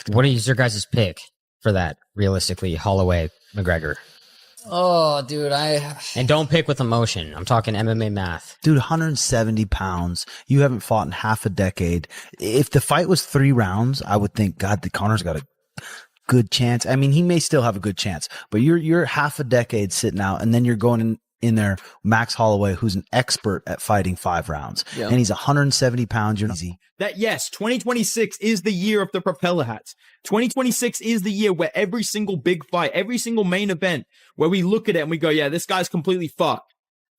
What is your guys' pick for that, realistically, Holloway, McGregor? Oh, dude, And don't pick with emotion. I'm talking MMA math. Dude, 170 pounds. You haven't fought in half a decade. If the fight was 3 rounds, I would think, God, the Connor's got a good chance. I mean, he may still have a good chance, but you're half a decade sitting out, and then you're going in there, Max Holloway, who's an expert at fighting 5 rounds, and he's 170 pounds. You're easy. That, yes, 2026 is the year of the propeller hats. 2026 is the year where every single big fight, every single main event, where we look at it and we go, yeah, this guy's completely fucked.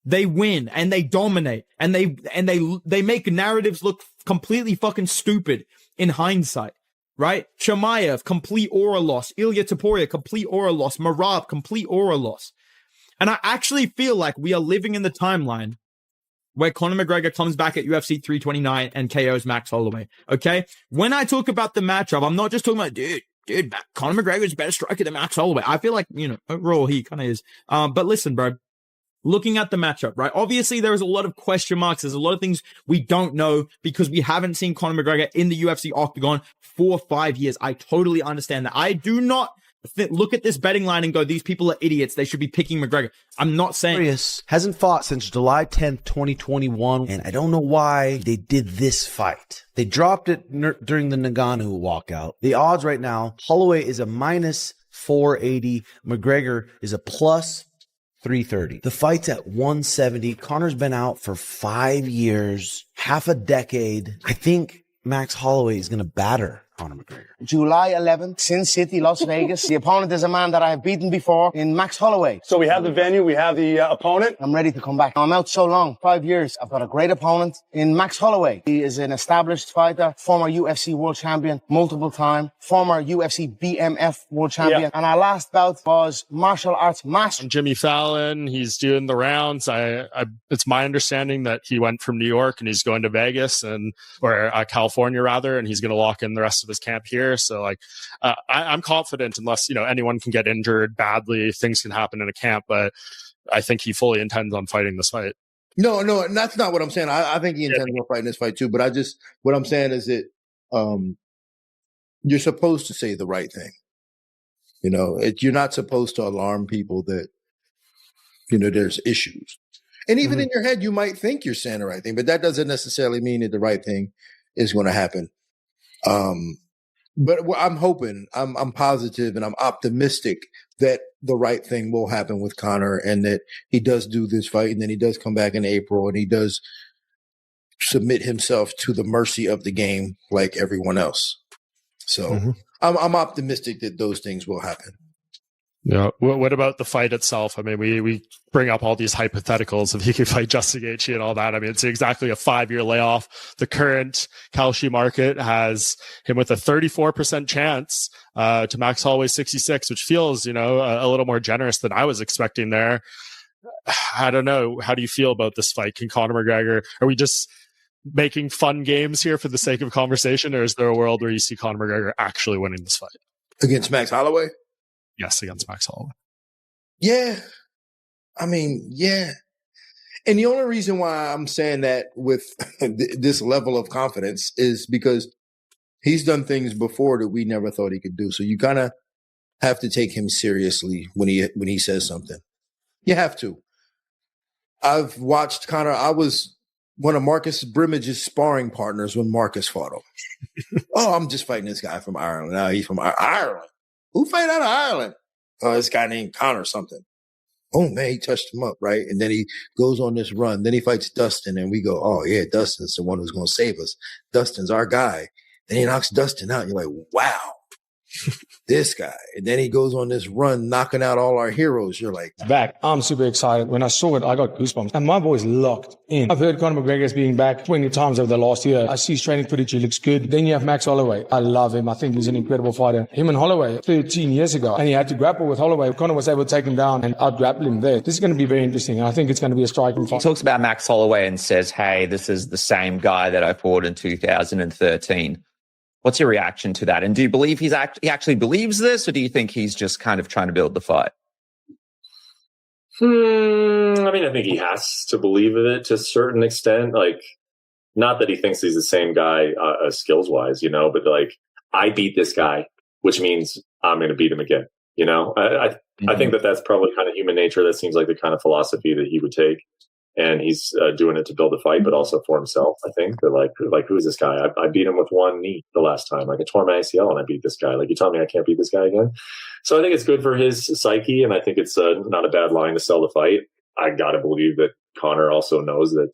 They win and they dominate and they make narratives look completely fucking stupid in hindsight, right? Chimaev, complete aura loss. Ilya Taporia, complete aura loss. Marab, complete aura loss. And I actually feel like we are living in the timeline where Conor McGregor comes back at UFC 329 and KOs Max Holloway. Okay? When I talk about the matchup, I'm not just talking about, dude, Conor McGregor is a better striker than Max Holloway. I feel like, overall, he kind of is. But listen, bro, looking at the matchup, right? Obviously, there is a lot of question marks. There's a lot of things we don't know because we haven't seen Conor McGregor in the UFC octagon for 5 years. I totally understand that. I do not look at this betting line and go, these people are idiots. They should be picking McGregor. I'm not saying. Hasn't fought since July 10th, 2021. And I don't know why they did this fight. They dropped it during the Ngannou walkout. The odds right now, Holloway is a minus 480. McGregor is a plus 330. The fight's at 170. Conor's been out for 5 years, half a decade. I think Max Holloway is going to batter Conor McGregor. July 11th, Sin City, Las Vegas. The opponent is a man that I have beaten before in Max Holloway. So we have the venue, we have the opponent. I'm ready to come back. I'm out so long, 5 years. I've got a great opponent in Max Holloway. He is an established fighter, former UFC world champion multiple time, former UFC BMF world champion. And our last bout was martial arts master. Jimmy Fallon, he's doing the rounds. It's my understanding that he went from New York and he's going to Vegas or California rather, and he's going to lock in the rest of his camp here. So I'm confident unless, anyone can get injured badly, things can happen in a camp, but I think he fully intends on fighting this fight. No, that's not what I'm saying. I think he intends on fighting this fight too, but what I'm saying is that, you're supposed to say the right thing. You're not supposed to alarm people that, there's issues. And even in your head, you might think you're saying the right thing, but that doesn't necessarily mean that the right thing is going to happen. But I'm hoping, I'm positive and I'm optimistic that the right thing will happen with Conor and that he does do this fight and then he does come back in April and he does submit himself to the mercy of the game like everyone else. So I'm optimistic that those things will happen. Yeah. What about the fight itself? I mean, we bring up all these hypotheticals if he could fight Justin Gaethje and all that. I mean, it's exactly a 5-year layoff. The current Kalshi market has him with a 34% chance to Max Holloway 66, which feels, a little more generous than I was expecting there. I don't know. How do you feel about this fight? Can Conor McGregor, are we just making fun games here for the sake of conversation, or is there a world where you see Conor McGregor actually winning this fight? Against Max Holloway? Yes, against Max Holloway. Yeah. I mean, yeah. And the only reason why I'm saying that with this level of confidence is because he's done things before that we never thought he could do. So you kind of have to take him seriously when he says something. You have to. I've watched Conor. I was one of Marcus Brimmage's sparring partners when Marcus fought him. Oh, I'm just fighting this guy from Ireland. Now he's from Ireland. Who fight out of Ireland? Oh, this guy named Conor something. Oh, man, he touched him up, right? And then he goes on this run. Then he fights Dustin, and we go, oh, yeah, Dustin's the one who's going to save us. Dustin's our guy. Then he knocks Dustin out. You're like, wow, this guy. And then he goes on this run, knocking out all our heroes. You're like, back. I'm super excited. When I saw it, I got goosebumps. And my boy's locked in. I've heard Conor McGregor's being back 20 times over the last year. I see his training footage. He looks good. Then you have Max Holloway. I love him. I think he's an incredible fighter. Him and Holloway 13 years ago. And he had to grapple with Holloway. Conor was able to take him down and out-grapple him there. This is going to be very interesting. And I think it's going to be a striking fight. He talks about Max Holloway and says, hey, this is the same guy that I fought in 2013. What's your reaction to that? And do you believe he actually believes this, or do you think he's just kind of trying to build the fight? I mean, I think he has to believe in it to a certain extent. Like, not that he thinks he's the same guy skills-wise, but I beat this guy, which means I'm going to beat him again. You know, I think that that's probably kind of human nature. That seems like the kind of philosophy that he would take. And he's doing it to build a fight, but also for himself. I think that like who is this guy? I beat him with one knee the last time. Like I tore my ACL and I beat this guy. Like you tell me I can't beat this guy again. So I think it's good for his psyche, and I think it's not a bad line to sell the fight. I gotta believe that Conor also knows that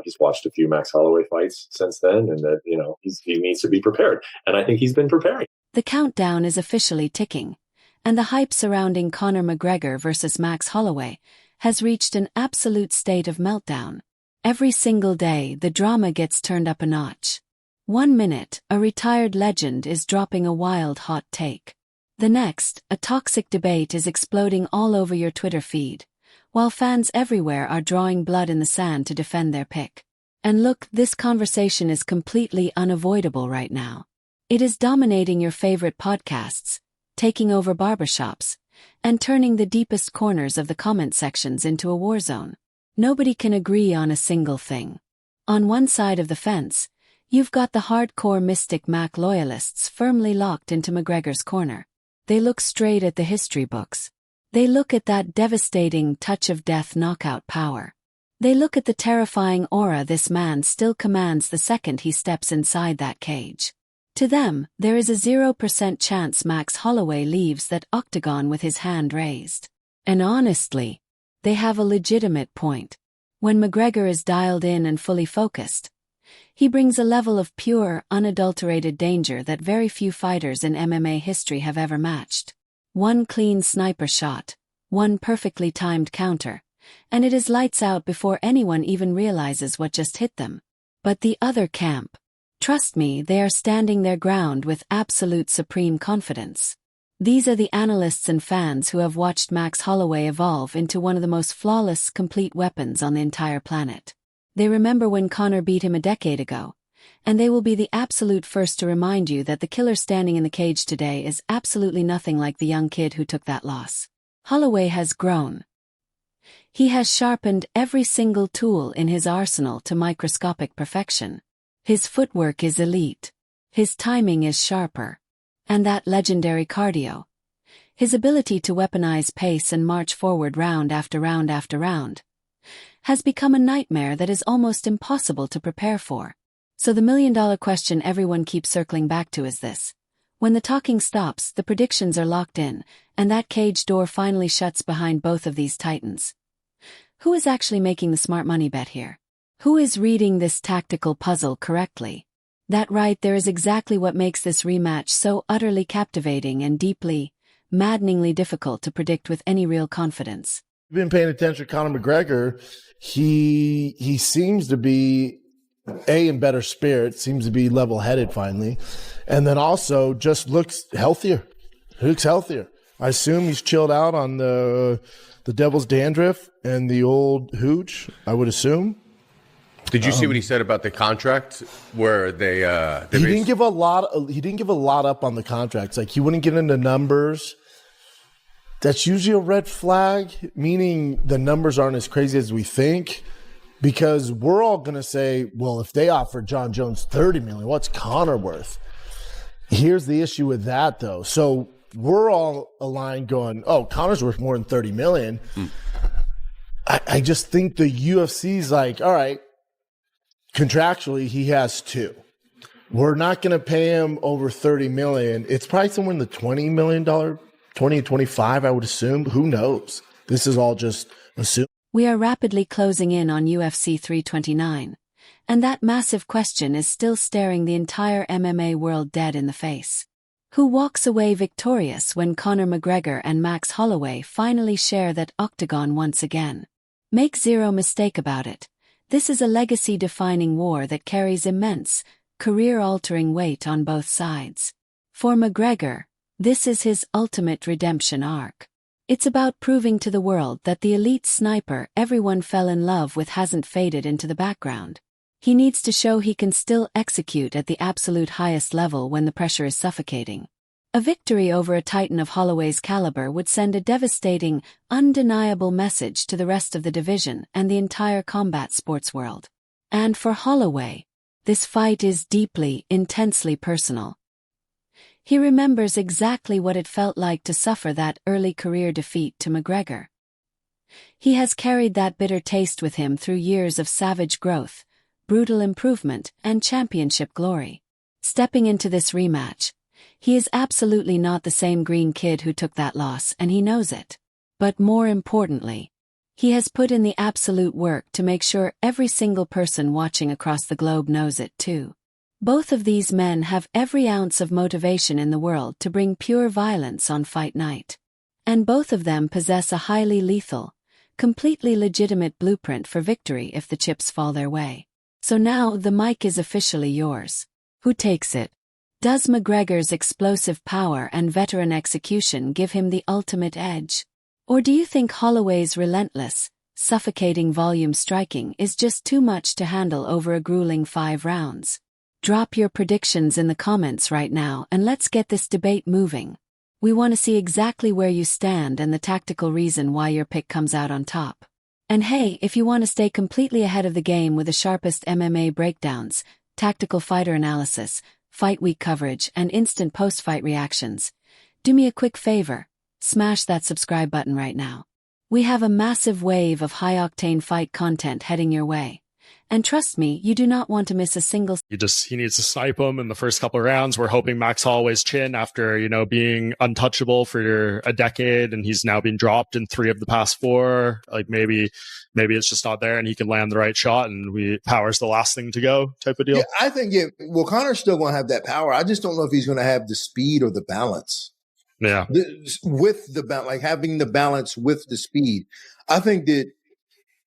he's watched a few Max Holloway fights since then, and that he needs to be prepared. And I think he's been preparing. The countdown is officially ticking, and the hype surrounding Conor McGregor versus Max Holloway has reached an absolute state of meltdown. Every single day, the drama gets turned up a notch. 1 minute, a retired legend is dropping a wild hot take. The next, a toxic debate is exploding all over your Twitter feed, while fans everywhere are drawing blood in the sand to defend their pick. And look, this conversation is completely unavoidable right now. It is dominating your favorite podcasts, taking over barbershops, and turning the deepest corners of the comment sections into a war zone. Nobody can agree on a single thing. On one side of the fence, you've got the hardcore Mystic Mac loyalists firmly locked into McGregor's corner. They look straight at the history books. They look at that devastating touch of death knockout power. They look at the terrifying aura this man still commands the second he steps inside that cage. To them, there is a 0% chance Max Holloway leaves that octagon with his hand raised. And honestly, they have a legitimate point. When McGregor is dialed in and fully focused, he brings a level of pure, unadulterated danger that very few fighters in MMA history have ever matched. One clean sniper shot, one perfectly timed counter, and it is lights out before anyone even realizes what just hit them. But the other camp, trust me, they are standing their ground with absolute supreme confidence. These are the analysts and fans who have watched Max Holloway evolve into one of the most flawless, complete weapons on the entire planet. They remember when Conor beat him a decade ago, and they will be the absolute first to remind you that the killer standing in the cage today is absolutely nothing like the young kid who took that loss. Holloway has grown. He has sharpened every single tool in his arsenal to microscopic perfection. His footwork is elite. His timing is sharper. And that legendary cardio. His ability to weaponize pace and march forward round after round after round has become a nightmare that is almost impossible to prepare for. So the million-dollar question everyone keeps circling back to is this. When the talking stops, the predictions are locked in, and that cage door finally shuts behind both of these titans. Who is actually making the smart money bet here? Who is reading this tactical puzzle correctly? That right there is exactly what makes this rematch so utterly captivating and deeply, maddeningly difficult to predict with any real confidence. Been paying attention to Conor McGregor. He seems to be in better spirits, seems to be level-headed finally, and then also just looks healthier. I assume he's chilled out on the devil's dandruff and the old hooch, I would assume. Did you see what he said about the contract where they he didn't give a lot up on the contracts. Like he wouldn't get into numbers. That's usually a red flag, meaning the numbers aren't as crazy as we think, because we're all going to say, well, if they offer John Jones $30 million, what's Conor worth? Here's the issue with that, though. So we're all aligned going, oh, Conor's worth more than $30 million. I just think the UFC's like, all right, contractually, he has two. We're not going to pay him over $30 million. It's probably somewhere in the $20 million, 20 to 25, I would assume. Who knows? This is all just assumed. We are rapidly closing in on UFC 329, and that massive question is still staring the entire MMA world dead in the face. Who walks away victorious when Conor McGregor and Max Holloway finally share that octagon once again? Make zero mistake about it. This is a legacy-defining war that carries immense, career-altering weight on both sides. For McGregor, this is his ultimate redemption arc. It's about proving to the world that the elite sniper everyone fell in love with hasn't faded into the background. He needs to show he can still execute at the absolute highest level when the pressure is suffocating. A victory over a titan of Holloway's caliber would send a devastating, undeniable message to the rest of the division and the entire combat sports world. And for Holloway, this fight is deeply, intensely personal. He remembers exactly what it felt like to suffer that early career defeat to McGregor. He has carried that bitter taste with him through years of savage growth, brutal improvement, and championship glory. Stepping into this rematch, he is absolutely not the same green kid who took that loss, and he knows it. But more importantly, he has put in the absolute work to make sure every single person watching across the globe knows it too. Both of these men have every ounce of motivation in the world to bring pure violence on fight night. And both of them possess a highly lethal, completely legitimate blueprint for victory if the chips fall their way. So now the mic is officially yours. Who takes it? Does McGregor's explosive power and veteran execution give him the ultimate edge? Or do you think Holloway's relentless, suffocating volume striking is just too much to handle over a grueling 5 rounds? Drop your predictions in the comments right now and let's get this debate moving. We want to see exactly where you stand and the tactical reason why your pick comes out on top. And hey, if you want to stay completely ahead of the game with the sharpest MMA breakdowns, tactical fighter analysis, fight week coverage, and instant post-fight reactions, do me a quick favor, smash that subscribe button right now. We have a massive wave of high-octane fight content heading your way. And trust me, you do not want to miss a single. He needs to snipe him in the first couple of rounds. We're hoping Max Holloway's chin after, being untouchable for a decade, and he's now been dropped in 3 of the past 4. Like maybe it's just not there and he can land the right shot and power's the last thing to go type of deal. Yeah, I think, well, Connor's still going to have that power. I just don't know if he's going to have the speed or the balance. Yeah. With the balance, like having the balance with the speed. I think that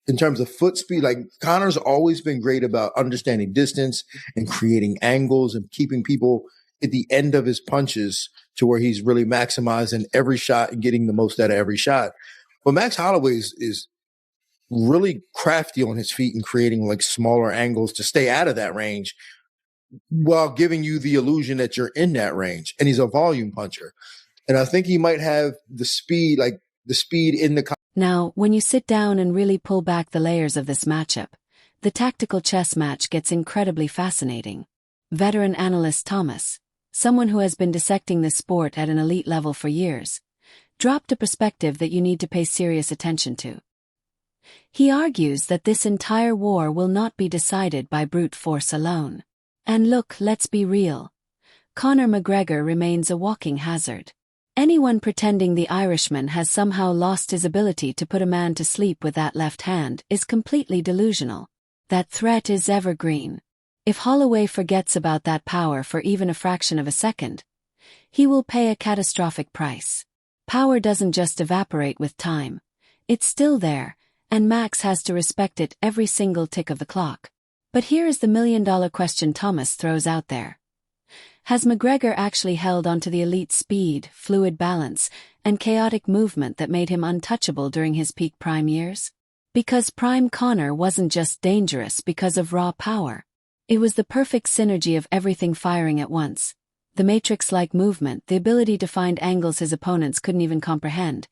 in terms of foot speed, like Connor's always been great about understanding distance and creating angles and keeping people at the end of his punches to where he's really maximizing every shot and getting the most out of every shot. But Max Holloway is really crafty on his feet and creating like smaller angles to stay out of that range while giving you the illusion that you're in that range. And he's a volume puncher. And I think he might have the speed in the. Now, when you sit down and really pull back the layers of this matchup, the tactical chess match gets incredibly fascinating. Veteran analyst Thomas, someone who has been dissecting this sport at an elite level for years, dropped a perspective that you need to pay serious attention to. He argues that this entire war will not be decided by brute force alone. And look, let's be real. Conor McGregor remains a walking hazard. Anyone pretending the Irishman has somehow lost his ability to put a man to sleep with that left hand is completely delusional. That threat is evergreen. If Holloway forgets about that power for even a fraction of a second, he will pay a catastrophic price. Power doesn't just evaporate with time. It's still there, and Max has to respect it every single tick of the clock. But here is the million-dollar question Thomas throws out there. Has McGregor actually held onto the elite speed, fluid balance, and chaotic movement that made him untouchable during his peak prime years? Because prime Conor wasn't just dangerous because of raw power. It was the perfect synergy of everything firing at once. The Matrix-like movement, the ability to find angles his opponents couldn't even comprehend,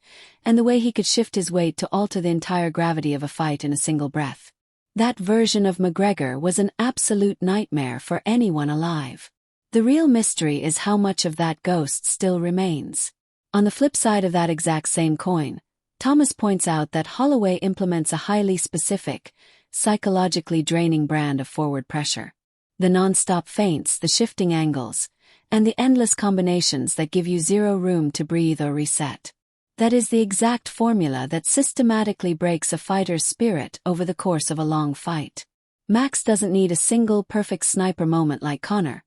and the way he could shift his weight to alter the entire gravity of a fight in a single breath. That version of McGregor was an absolute nightmare for anyone alive. The real mystery is how much of that ghost still remains. On the flip side of that exact same coin, Thomas points out that Holloway implements a highly specific, psychologically draining brand of forward pressure. The non-stop feints, the shifting angles, and the endless combinations that give you zero room to breathe or reset. That is the exact formula that systematically breaks a fighter's spirit over the course of a long fight. Max doesn't need a single perfect sniper moment like Conor.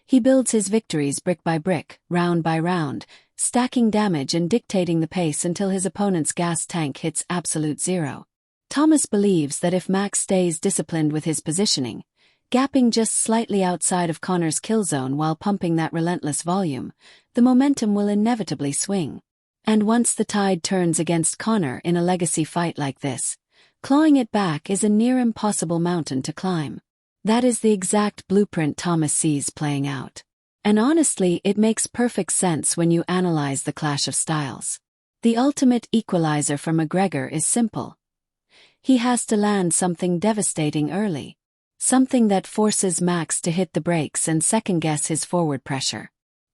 He builds his victories brick by brick, round by round, stacking damage and dictating the pace until his opponent's gas tank hits absolute zero. Thomas believes that if Max stays disciplined with his positioning, gapping just slightly outside of Conor's kill zone while pumping that relentless volume, the momentum will inevitably swing. And once the tide turns against Conor in a legacy fight like this, clawing it back is a near impossible mountain to climb. That is the exact blueprint Thomas sees playing out. And honestly, it makes perfect sense when you analyze the clash of styles. The ultimate equalizer for McGregor is simple. He has to land something devastating early. Something that forces Max to hit the brakes and second-guess his forward pressure.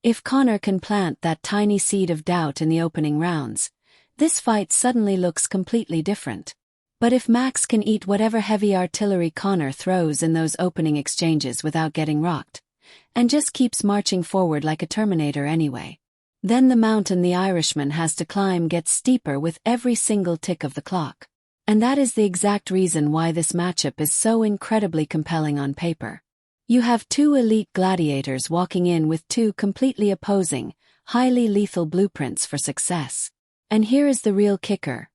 If Conor can plant that tiny seed of doubt in the opening rounds, this fight suddenly looks completely different. But if Max can eat whatever heavy artillery Conor throws in those opening exchanges without getting rocked, and just keeps marching forward like a Terminator anyway, then the mountain the Irishman has to climb gets steeper with every single tick of the clock. And that is the exact reason why this matchup is so incredibly compelling on paper. You have two elite gladiators walking in with two completely opposing, highly lethal blueprints for success. And here is the real kicker.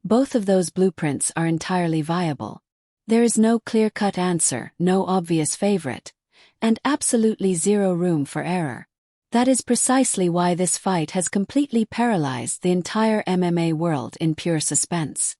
Both of those blueprints are entirely viable. There is no clear-cut answer, no obvious favorite, and absolutely zero room for error. That is precisely why this fight has completely paralyzed the entire MMA world in pure suspense.